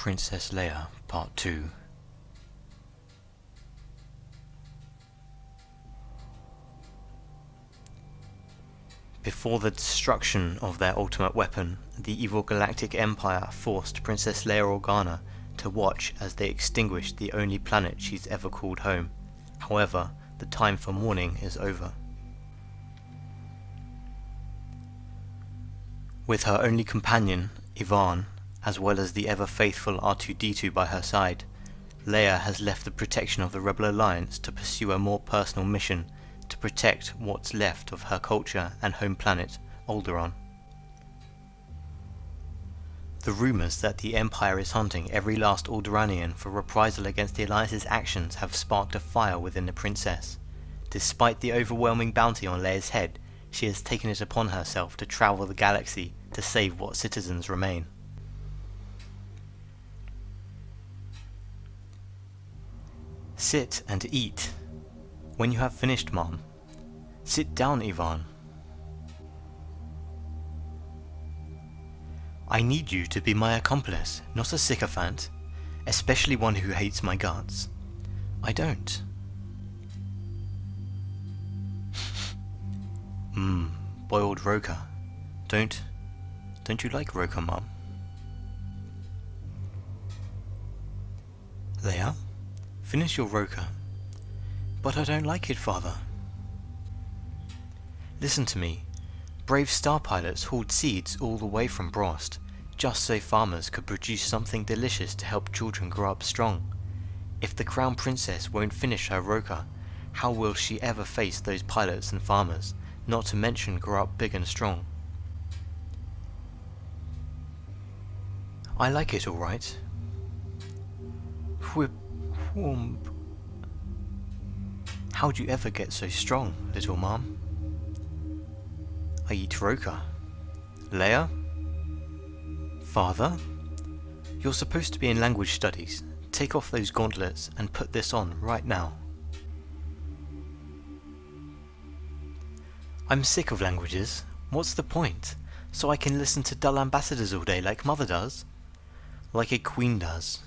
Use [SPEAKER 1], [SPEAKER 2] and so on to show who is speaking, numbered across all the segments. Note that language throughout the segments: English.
[SPEAKER 1] Princess Leia, Part 2. Before the destruction of their ultimate weapon, the evil Galactic Empire forced Princess Leia Organa to watch as they extinguished the only planet she's ever called home. However, the time for mourning is over. With her only companion, Yvonne, as well as the ever-faithful R2-D2 by her side, Leia has left the protection of the Rebel Alliance to pursue a more personal mission to protect what's left of her culture and home planet, Alderaan. The rumours that the Empire is hunting every last Alderaanian for reprisal against the Alliance's actions have sparked a fire within the princess. Despite the overwhelming bounty on Leia's head, she has taken it upon herself to travel the galaxy to save what citizens remain. Sit and eat. When you have finished, Mom. Sit down, Yvonne. I need you to be my accomplice, not a sycophant, especially one who hates my guts. I don't. Boiled roca. Don't you like roca, Mom? Leia, finish your roca. But I don't like it, Father. Listen to me. Brave star pilots hauled seeds all the way from Brost, just so farmers could produce something delicious to help children grow up strong. If the Crown Princess won't finish her roca, how will she ever face those pilots and farmers, not to mention grow up big and strong? I like it all right. Whoomp. How'd you ever get so strong, little Mom? I eat roca. Leia? Father? You're supposed to be in language studies. Take off those gauntlets and put this on right now. I'm sick of languages. What's the point? So I can listen to dull ambassadors all day like Mother does? Like a queen does.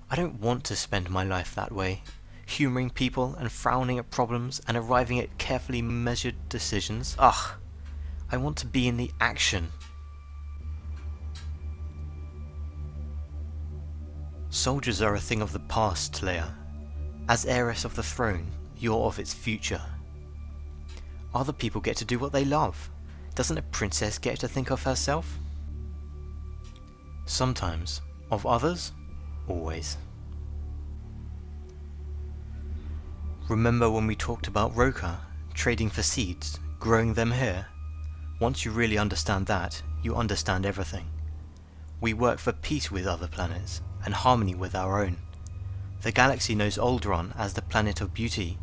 [SPEAKER 1] I don't want to spend my life that way, humouring people and frowning at problems and arriving at carefully measured decisions. Ugh! I want to be in the action. Soldiers are a thing of the past, Leia. As heiress of the throne, you're of its future. Other people get to do what they love. Doesn't a princess get to think of herself? Sometimes. Of others? Always. Remember when we talked about roca, trading for seeds, growing them here? Once you really understand that, you understand everything. We work for peace with other planets, and harmony with our own. The galaxy knows Alderaan as the planet of beauty.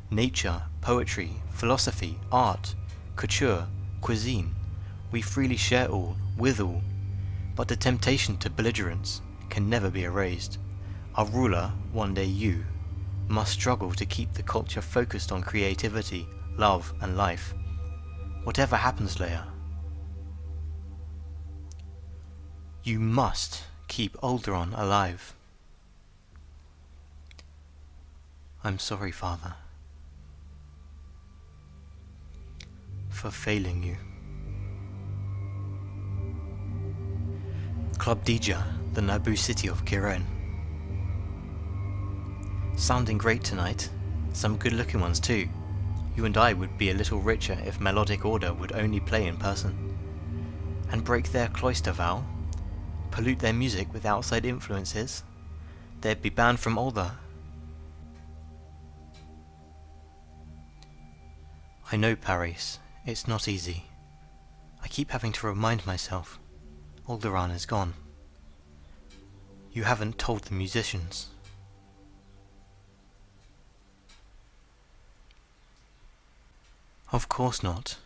[SPEAKER 1] Nature, poetry, philosophy, art, couture, cuisine. We freely share all, with all. But the temptation to belligerence can never be erased. Our ruler, one day you, must struggle to keep the culture focused on creativity, love, and life. Whatever happens, Leia, you must keep Alderaan alive. I'm sorry, Father, for failing you. Club Dija, the Naboo city of Kiren. Sounding great tonight. Some good-looking ones too. You and I would be a little richer if Melodic Order would only play in person. And break their cloister vow, pollute their music with outside influences, they'd be banned from Alder. I know, Paris, it's not easy. I keep having to remind myself, Alderaan is gone. You haven't told the musicians. Of course not.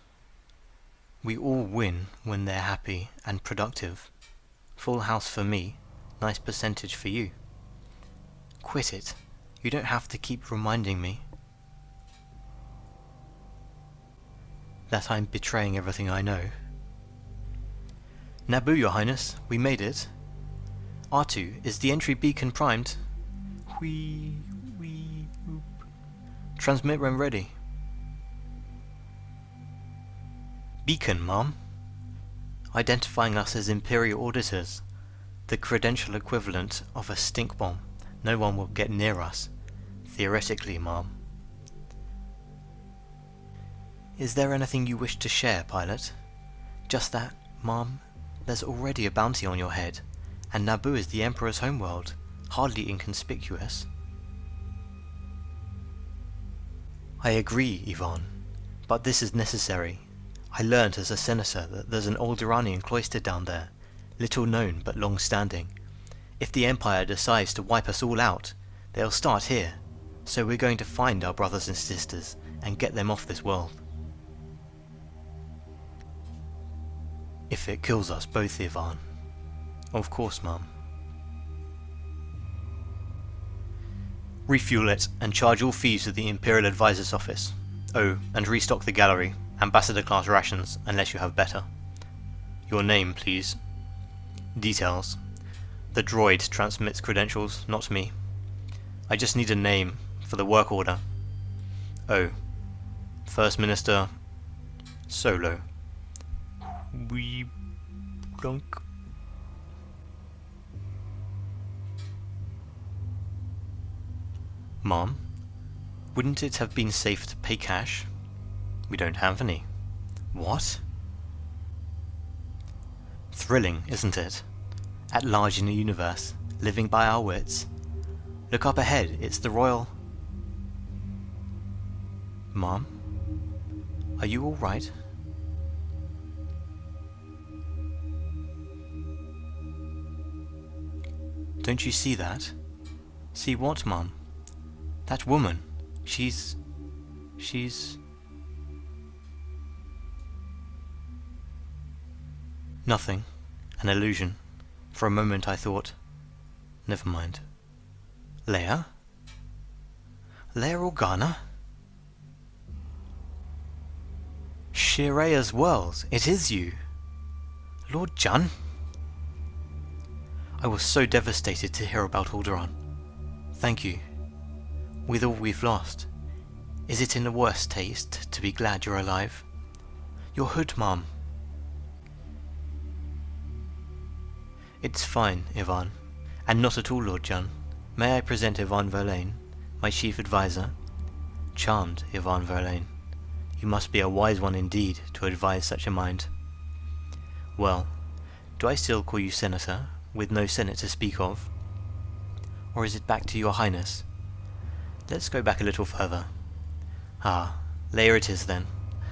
[SPEAKER 1] We all win when they're happy and productive. Full house for me, nice percentage for you. Quit it. You don't have to keep reminding me that I'm betraying everything I know. Naboo, Your Highness, we made it. R2, is the entry beacon primed? Whee, whoop. Transmit when ready. Beacon, Mom. Identifying us as Imperial auditors. The credential equivalent of a stink bomb. No one will get near us. Theoretically, Mom. Is there anything you wish to share, Pilot? Just that, Mom. There's already a bounty on your head, and Naboo is the Emperor's homeworld, hardly inconspicuous. I agree, Yvonne, but this is necessary. I learned as a senator that there's an Alderaanian cloister down there, little known but long-standing. If the Empire decides to wipe us all out, they'll start here, so we're going to find our brothers and sisters and get them off this world. If it kills us both, Yvonne. Of course, Mum. Refuel it and charge all fees to the Imperial Advisor's Office. Oh, and restock the gallery, Ambassador-class rations, unless you have better. Your name, please. Details. The droid transmits credentials, not me. I just need a name for the work order. Oh. First Minister... Solo. We... Blunk. Mom, wouldn't it have been safe to pay cash? We don't have any. What? Thrilling, isn't it? At large in the universe, living by our wits. Look up ahead, it's the Royal... Mom? Are you alright? Don't you see that? See what, Mum? That woman. She's... Nothing. An illusion. For a moment I thought... Never mind. Leia? Leia Organa? Shirea's world. It is you. Lord Jun? I was so devastated to hear about Alderaan. Thank you. With all we've lost, is it in the worst taste to be glad you're alive? Your hood, Mum. It's fine, Yvonne, and not at all, Lord Jun. May I present Yvonne Verlaine, my chief advisor? Charmed, Yvonne Verlaine. You must be a wise one indeed to advise such a mind. Well, do I still call you Senator, with no Senate to speak of? Or is it back to your Highness? Let's go back a little further. Ah, Leia it is then.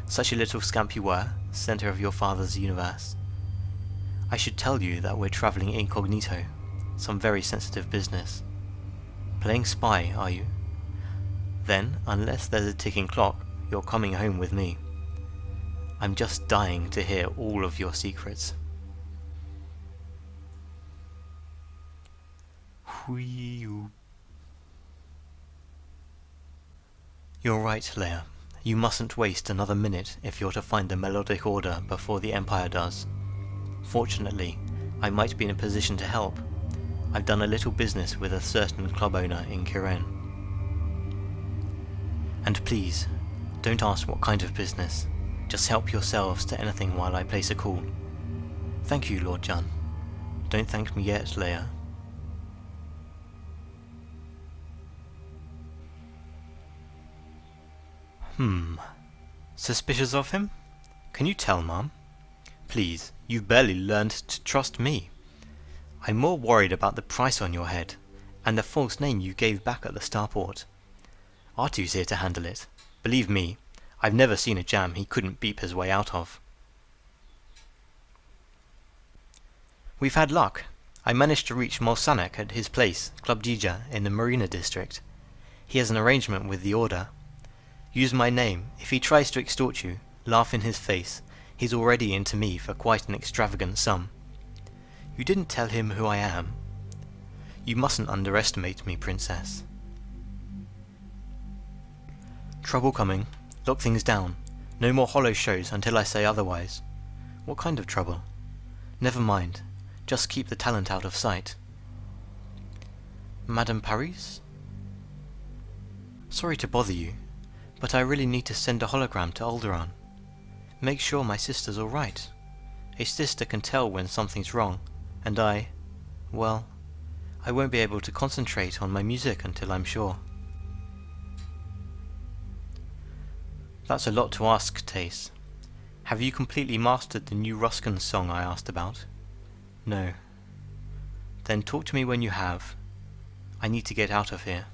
[SPEAKER 1] Such a little scamp you were, centre of your father's universe. I should tell you that we're travelling incognito, some very sensitive business. Playing spy, are you? Then, unless there's a ticking clock, you're coming home with me. I'm just dying to hear all of your secrets. Whee-oo. You're right, Leia. You mustn't waste another minute if you're to find the melodic order before the Empire does. Fortunately, I might be in a position to help. I've done a little business with a certain club owner in Kiren. And please, don't ask what kind of business. Just help yourselves to anything while I place a call. Thank you, Lord Jun. Don't thank me yet, Leia. Suspicious of him? Can you tell, Mum? Please, you've barely learned to trust me. I'm more worried about the price on your head, and the false name you gave back at the starport. R2's here to handle it. Believe me, I've never seen a jam he couldn't beep his way out of. We've had luck. I managed to reach Molsanak at his place, Club Dija, in the Marina district. He has an arrangement with the Order. Use my name. If he tries to extort you, laugh in his face. He's already into me for quite an extravagant sum. You didn't tell him who I am. You mustn't underestimate me, Princess. Trouble coming. Lock things down. No more hollow shows until I say otherwise. What kind of trouble? Never mind. Just keep the talent out of sight. Madame Paris? Sorry to bother you, but I really need to send a hologram to Alderaan. Make sure my sister's alright. A sister can tell when something's wrong, and well, I won't be able to concentrate on my music until I'm sure. That's a lot to ask, Tace. Have you completely mastered the new Ruskin song I asked about? No. Then talk to me when you have. I need to get out of here.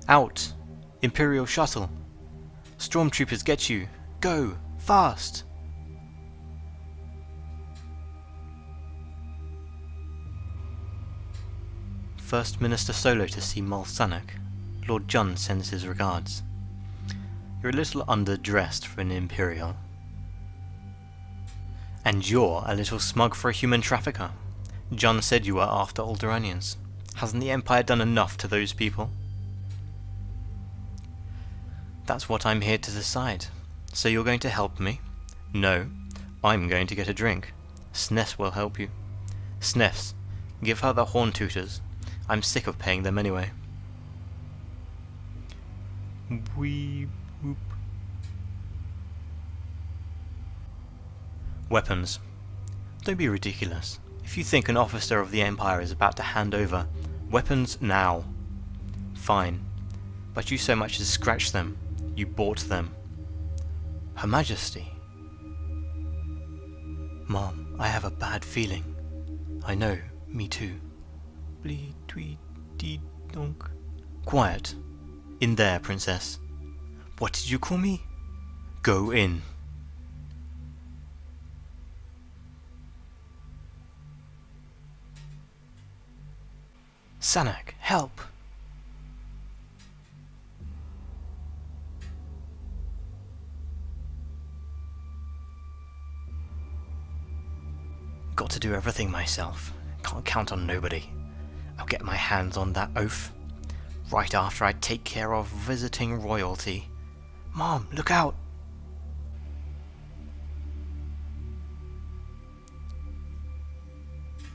[SPEAKER 1] Out! Imperial shuttle! Stormtroopers get you! Go! Fast! First Minister Solo to see Mol Sanak. Lord Jun sends his regards. You're a little underdressed for an Imperial. And you're a little smug for a human trafficker. Jun said you were after Alderaanians. Hasn't the Empire done enough to those people? That's what I'm here to decide. So you're going to help me? No, I'm going to get a drink. Sness will help you. Sness, give her the horn tooters. I'm sick of paying them anyway. Wee whoop. Weapons. Don't be ridiculous. If you think an officer of the Empire is about to hand over weapons now, fine. But you so much as scratch them. You bought them. Her Majesty. Mom, I have a bad feeling. I know, me too. Bleed, tweet, dee, donk. Quiet. In there, Princess. What did you call me? Go in. Sanak, help! Got to do everything myself. Can't count on nobody. I'll get my hands on that oaf. Right after I take care of visiting royalty. Mom, look out!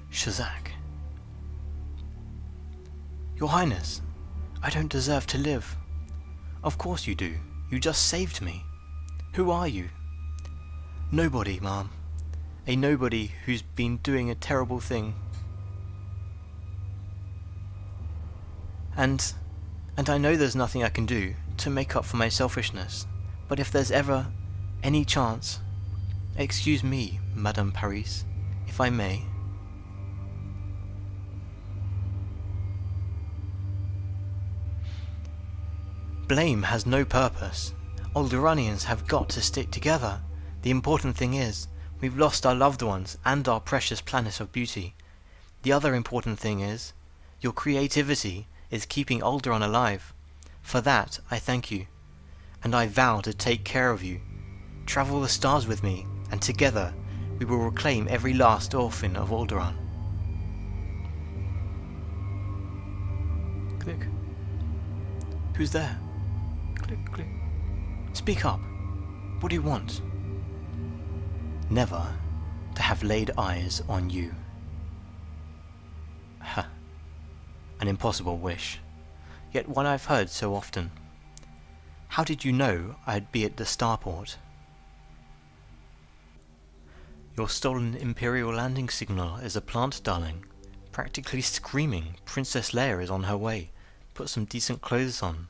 [SPEAKER 1] Shazak. Your Highness, I don't deserve to live. Of course you do. You just saved me. Who are you? Nobody, Mom. A nobody who's been doing a terrible thing. And I know there's nothing I can do to make up for my selfishness, but if there's ever any chance, excuse me, Madame Paris, if I may. Blame has no purpose. Alderaanians have got to stick together. The important thing is, we've lost our loved ones and our precious planet of beauty. The other important thing is, your creativity is keeping Alderaan alive. For that, I thank you. And I vow to take care of you. Travel the stars with me, and together we will reclaim every last orphan of Alderaan. Click. Who's there? Click, click. Speak up. What do you want? Never to have laid eyes on you. Ha. An impossible wish, yet one I've heard so often. How did you know I'd be at the starport? Your stolen Imperial landing signal is a plant, darling. Practically screaming, Princess Leia is on her way. Put some decent clothes on.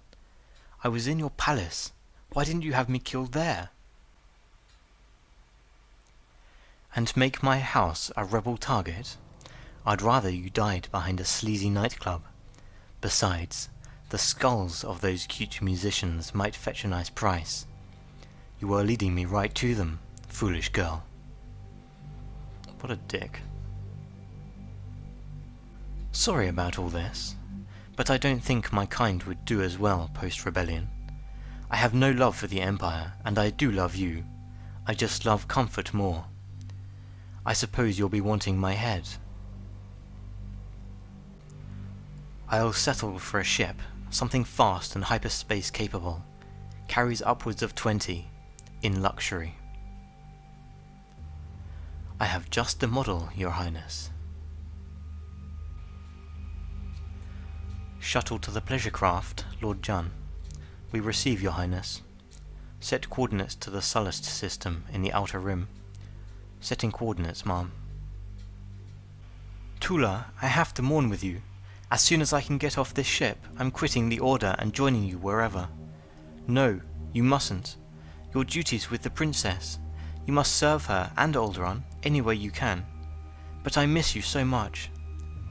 [SPEAKER 1] I was in your palace. Why didn't you have me killed there? And make my house a rebel target? I'd rather you died behind a sleazy nightclub. Besides, the skulls of those cute musicians might fetch a nice price. You are leading me right to them, foolish girl. What a dick. Sorry about all this, but I don't think my kind would do as well post-rebellion. I have no love for the Empire, and I do love you. I just love comfort more. I suppose you'll be wanting my head. I'll settle for a ship, something fast and hyperspace capable. Carries upwards of 20, in luxury. I have just the model, Your Highness. Shuttle to the pleasure craft, Lord Jun. We receive, Your Highness. Set coordinates to the Sullust system in the Outer Rim. Setting coordinates, ma'am. Tula, I have to mourn with you. As soon as I can get off this ship, I'm quitting the Order and joining you wherever. No, you mustn't. Your duty's with the Princess. You must serve her and Alderaan any way you can. But I miss you so much.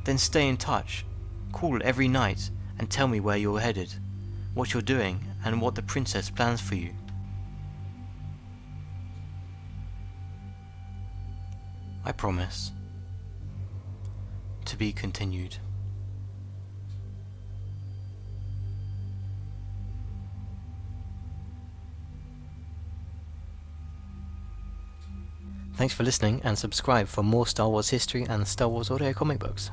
[SPEAKER 1] Then stay in touch. Call every night and tell me where you're headed, what you're doing, and what the Princess plans for you. I promise. To be continued. Thanks for listening, and subscribe for more Star Wars history and Star Wars audio comic books.